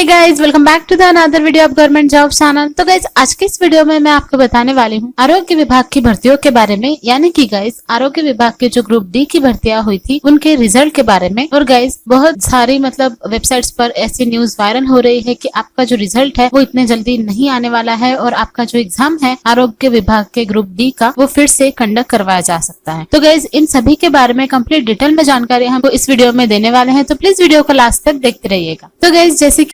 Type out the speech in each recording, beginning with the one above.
Hey guys, welcome back to the another video of government job channel. तो guys, आज के इस video में मैं आपको बताने वाली हूँ आरोग्य विभाग की भर्तियों के बारे में। यानी कि गाइस, आरोग्य विभाग के जो ग्रुप डी की भर्तियां हुई थी उनके रिजल्ट के बारे में। और गाइस, बहुत सारी वेबसाइट्स पर ऐसी न्यूज वायरल हो रही है कि आपका जो रिजल्ट है वो इतने जल्दी नहीं आने वाला है और आपका जो एग्जाम है आरोग्य विभाग के ग्रुप डी का वो फिर से कंडक्ट करवाया जा सकता है। तो गाइस, इन सभी के बारे में कंप्लीट डिटेल में जानकारी हमको इस वीडियो में देने वाले हैं, तो प्लीज वीडियो को लास्ट तक देखते रहिएगा। तो गाइस, जैसे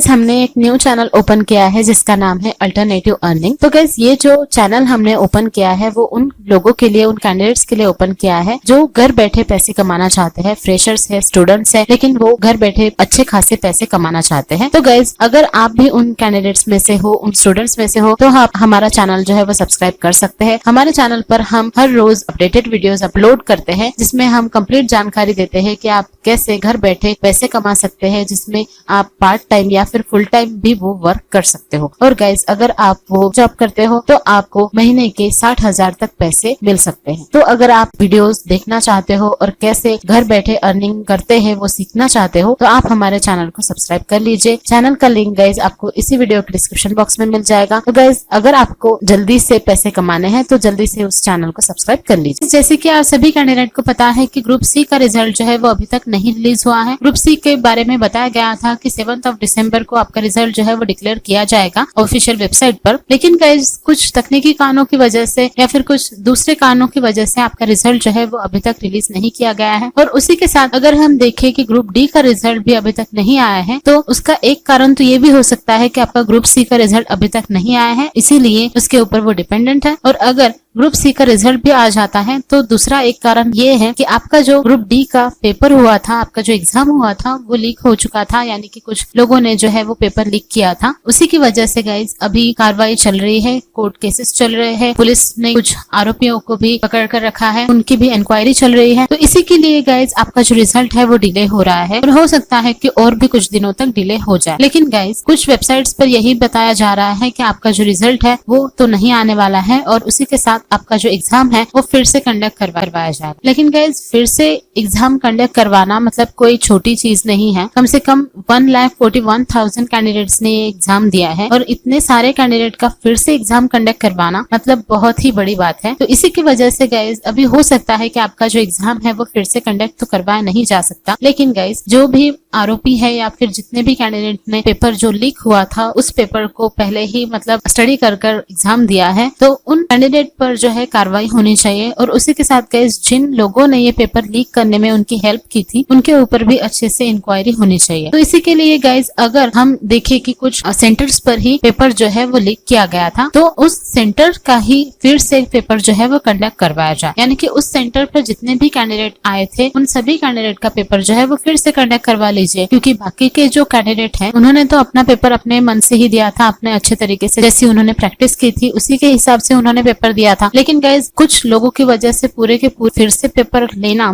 हमने एक न्यू चैनल ओपन किया है जिसका नाम है अल्टरनेटिव अर्निंग। तो गाइस, ये जो चैनल हमने ओपन किया है वो उन लोगों के लिए, उन कैंडिडेट्स के लिए ओपन किया है जो घर बैठे पैसे कमाना चाहते हैं। फ्रेशर्स है, स्टूडेंट्स है, लेकिन वो घर बैठे अच्छे खासे पैसे कमाना चाहते हैं। तो गाइस, अगर आप भी उन कैंडिडेट्स में से हो, उन स्टूडेंट्स में से हो, तो आप हमारा चैनल जो है वो सब्सक्राइब कर सकते हैं। हमारे चैनल पर हम हर रोज अपडेटेड वीडियोस अपलोड करते हैं जिसमें हम कंप्लीट जानकारी देते हैं कि आप कैसे घर बैठे पैसे कमा सकते हैं, जिसमें आप पार्ट टाइम या फिर फुल टाइम भी वो वर्क कर सकते हो। और गाइस, अगर आप वो जॉब करते हो तो आपको महीने के 60,000 तक पैसे मिल सकते हैं। तो अगर आप वीडियोस देखना चाहते हो और कैसे घर बैठे अर्निंग करते हैं वो सीखना चाहते हो, तो आप हमारे चैनल को सब्सक्राइब कर लीजिए। चैनल का लिंक गाइस आपको इसी वीडियो के डिस्क्रिप्शन बॉक्स में मिल जाएगा। तो गाइस, अगर आपको जल्दी से पैसे कमाने हैं तो जल्दी से उस चैनल को सब्सक्राइब कर लीजिए। जैसे कि आप सभी कैंडिडेट को पता है कि ग्रुप सी का रिजल्ट जो है वो अभी तक नहीं रिलीज हुआ है। ग्रुप सी के बारे में बताया गया था कि 7 दिसंबर को आपका रिजल्ट जो है वो डिक्लेयर किया जाएगा ऑफिशियल वेबसाइट पर। लेकिन गाइस, कुछ तकनीकी कारणों की वजह से या फिर कुछ दूसरे कारणों की वजह से आपका रिजल्ट जो है वो अभी तक रिलीज नहीं किया गया है। और उसी के साथ अगर हम देखें कि ग्रुप डी का रिजल्ट भी अभी तक नहीं आया है, तो उसका एक कारण तो ये भी हो सकता है कि आपका ग्रुप सी का रिजल्ट अभी तक नहीं आया है, इसीलिए उसके ऊपर वो डिपेंडेंट है। और अगर ग्रुप सी का रिजल्ट भी आ जाता है तो दूसरा एक कारण ये है कि आपका जो ग्रुप डी का पेपर हुआ था, आपका जो एग्जाम हुआ था वो लीक हो चुका था। यानी कि कुछ लोगों ने जो है वो पेपर लीक किया था। उसी की वजह से गाइस अभी कार्रवाई चल रही है, कोर्ट केसेस चल रहे हैं, पुलिस ने कुछ आरोपियों को भी पकड़ कर रखा है, उनकी भी इंक्वायरी चल रही है। तो इसी के लिए गाइस आपका जो रिजल्ट है वो डिले हो रहा है और हो सकता है कि और भी कुछ दिनों तक डिले हो जाए। लेकिन गाइस, कुछ वेबसाइट्स पर यही बताया जा रहा है कि आपका जो रिजल्ट है वो तो नहीं आने वाला है और उसी के साथ आपका जो एग्जाम है वो फिर से कंडक्ट करवाया जाए। लेकिन गाइस, फिर से एग्जाम कंडक्ट करवाना कोई छोटी चीज नहीं है। कम से कम 1,41,000 कैंडिडेट्स ने ये एग्जाम दिया है और इतने सारे कैंडिडेट का फिर से एग्जाम कंडक्ट करवाना बहुत ही बड़ी बात है। तो इसी की वजह से गाइस अभी हो सकता है कि आपका जो एग्जाम है वो फिर से कंडक्ट तो करवाया नहीं जा सकता। लेकिन गाइस, जो भी आरोपी है या फिर जितने भी कैंडिडेट ने पेपर जो लीक हुआ था उस पेपर को पहले ही स्टडी कर एग्जाम दिया है, तो उन कैंडिडेट पर जो है कार्रवाई होनी चाहिए। और उसी के साथ गाइस, जिन लोगों ने ये पेपर लीक करने में उनकी हेल्प की थी उनके ऊपर भी अच्छे से इंक्वायरी होनी चाहिए। तो इसी के लिए गाइस, अगर हम देखें कि कुछ सेंटर्स पर ही पेपर जो है वो लीक किया गया था, तो उस सेंटर का ही फिर से पेपर जो है वो कंडक्ट करवाया जाए। यानी कि उस सेंटर पर जितने भी कैंडिडेट आए थे उन सभी कैंडिडेट का पेपर जो है वो फिर से कंडक्ट करवा लीजिए। क्योंकि बाकी के जो कैंडिडेट हैं उन्होंने तो अपना पेपर अपने मन से ही दिया था, अपने अच्छे तरीके से, जैसी उन्होंने प्रैक्टिस की थी उसी के हिसाब से उन्होंने पेपर दिया था। लेकिन गाइस, कुछ लोगों की वजह से पूरे के पूरे फिर से पेपर लेना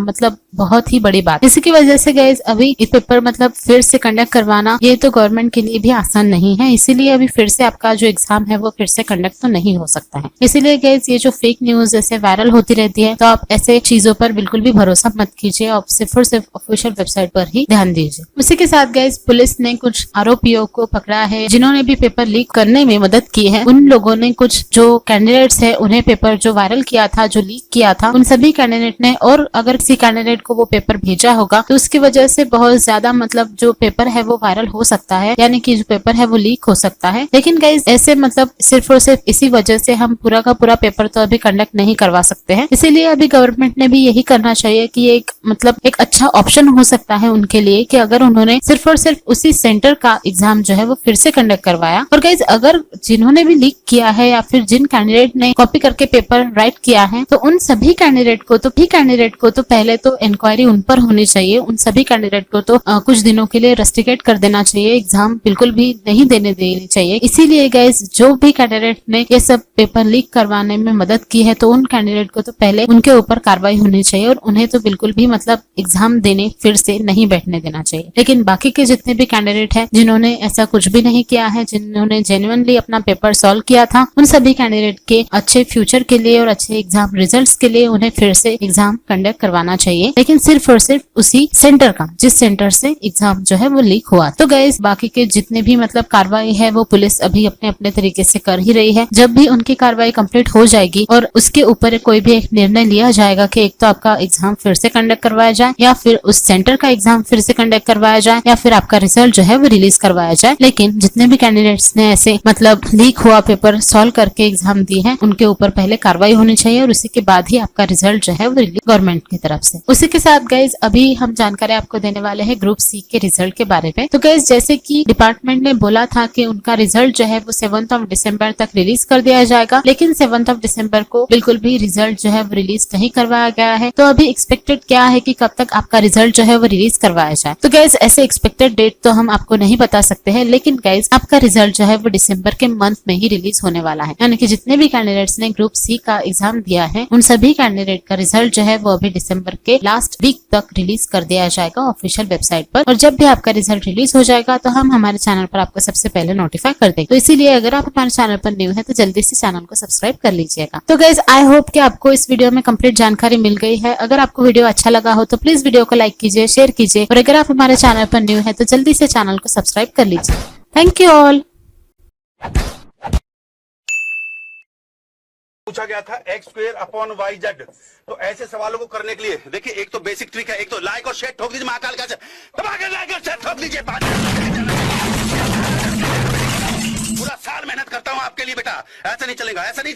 बहुत ही बड़ी बात। इसी की वजह से गाइस अभी ये पेपर फिर से कंडक्ट करवाना ये तो गवर्नमेंट के लिए भी आसान नहीं है। इसीलिए अभी फिर से आपका जो एग्जाम है वो फिर से कंडक्ट तो नहीं हो सकता है। इसीलिए गाइस, ये जो फेक न्यूज ऐसे वायरल होती रहती है तो आप ऐसे चीजों पर बिल्कुल भी भरोसा मत कीजिए। आप सिर्फ और सिर्फ ऑफिशियल वेबसाइट पर ही ध्यान दीजिए। उसी के साथ गाइस, पुलिस ने कुछ आरोपियों को पकड़ा है जिन्होंने भी पेपर लीक करने में मदद की है। उन लोगों ने कुछ जो कैंडिडेट्स है उन्हें पेपर जो वायरल किया था, जो लीक किया था, उन सभी कैंडिडेट ने, और अगर किसी कैंडिडेट को वो पेपर भेजा होगा तो उसकी वजह से बहुत ज्यादा जो पेपर है वो वायरल हो सकता है, यानी कि जो पेपर है वो लीक हो सकता है। लेकिन गाइस, ऐसे सिर्फ और सिर्फ इसी वजह से हम पूरा का पूरा पेपर तो अभी कंडक्ट नहीं करवा सकते हैं। इसीलिए अभी गवर्नमेंट ने भी यही करना चाहिए कि ये एक अच्छा ऑप्शन हो सकता है उनके लिए कि अगर उन्होंने सिर्फ और सिर्फ उसी सेंटर का एग्जाम जो है वो फिर से कंडक्ट करवाया। और गाइस, अगर जिन्होंने भी लीक किया है या फिर जिन कैंडिडेट ने कॉपी करके पेपर राइट किया है, तो उन सभी कैंडिडेट को तो पहले तो इंक्वायरी उन पर होनी चाहिए। उन सभी कैंडिडेट को तो कुछ दिनों के लिए रेस्ट्रिकेट कर देना चाहिए, एग्जाम बिल्कुल भी नहीं देने देनी चाहिए। इसीलिए गाइस, जो भी कैंडिडेट ने ये सब पेपर लीक करवाने में मदद की है तो उन कैंडिडेट को तो पहले उनके ऊपर कार्रवाई होनी चाहिए और उन्हें तो बिल्कुल भी एग्जाम देने फिर से नहीं बैठने देना चाहिए। लेकिन बाकी के जितने भी कैंडिडेट है जिन्होंने ऐसा कुछ भी नहीं किया है, जिन्होंने जेन्युइनली अपना पेपर सॉल्व किया था, उन सभी कैंडिडेट के अच्छे फ्यूचर के लिए और अच्छे एग्जाम रिजल्ट्स के लिए उन्हें फिर से एग्जाम कंडक्ट करवाना चाहिए, लेकिन सिर्फ और सिर्फ उसी सेंटर का जिस सेंटर से एग्जाम जो है वो लीक हुआ। तो गाइस बाकी के जितने भी मतलब कार्रवाई है वो पुलिस अभी अपने अपने तरीके से कर ही रही है। जब भी उनकी कार्रवाई कंप्लीट हो जाएगी और उसके ऊपर कोई भी एक निर्णय लिया जाएगा कि एक तो आपका एग्जाम फिर से कंडक्ट करवाया जाए या फिर उस सेंटर का एग्जाम फिर से कंडक्ट करवाया जाए या फिर आपका रिजल्ट जो है वो रिलीज करवाया जाए। लेकिन जितने भी कैंडिडेट्स ने ऐसे मतलब लीक हुआ पेपर सॉल्व करके एग्जाम दी है उनके ऊपर पहले कार्रवाई होनी चाहिए और उसी के बाद ही आपका रिजल्ट जो है वो रिलीज गवर्नमेंट की तरफ से। उसी के साथ गाइज अभी हम जानकारी आपको देने वाले हैं ग्रुप सी के रिजल्ट के बारे में। तो गाइज जैसे कि डिपार्टमेंट ने बोला था कि उनका रिजल्ट जो है वो 7 दिसंबर तक रिलीज कर दिया जाएगा, लेकिन 7 दिसंबर को बिल्कुल भी रिजल्ट जो है वो रिलीज नहीं करवाया गया है। तो अभी एक्सपेक्टेड क्या है कि कब तक आपका रिजल्ट जो है वो रिलीज करवाया जाए। तो गाइज ऐसे एक्सपेक्टेड डेट तो हम आपको नहीं बता सकते हैं, लेकिन गाइज आपका रिजल्ट जो है वो दिसंबर के मंथ में ही रिलीज होने वाला है। यानी कि जितने भी कैंडिडेट्स ने ग्रुप सी का एग्जाम दिया है उन सभी कैंडिडेट का रिजल्ट जो है वो अभी दिसंबर के लास्ट वीक तक रिलीज कर दिया जाएगा ऑफिशियल वेबसाइट पर। और जब भी आपका रिजल्ट रिलीज हो जाएगा तो हम हमारे चैनल पर आपको सबसे पहले नोटिफाई कर देंगे। तो इसीलिए अगर आप हमारे चैनल पर न्यू है तो जल्दी से चैनल को सब्सक्राइब कर लीजिएगा। तो गाइज आई होप कि आपको इस वीडियो में कंप्लीट जानकारी मिल गई है। अगर आपको वीडियो अच्छा लगा हो तो प्लीज वीडियो को लाइक कीजिए, शेयर कीजिए और अगर आप हमारे चैनल पर न्यू है तो जल्दी से चैनल को सब्सक्राइब कर लीजिए। Thank you all. पूछा गया था x²/y/z। तो ऐसे सवालों को करने के लिए देखिए एक तो बेसिक ट्रिक है, एक तो लाइक और शेयर ठोक लीजिए, महाकाल का दबा के लाइक और शेयर ठोक लीजिए। पूरा साल मेहनत करता हूं आपके लिए बेटा, ऐसा नहीं चलेगा, ऐसा नहीं।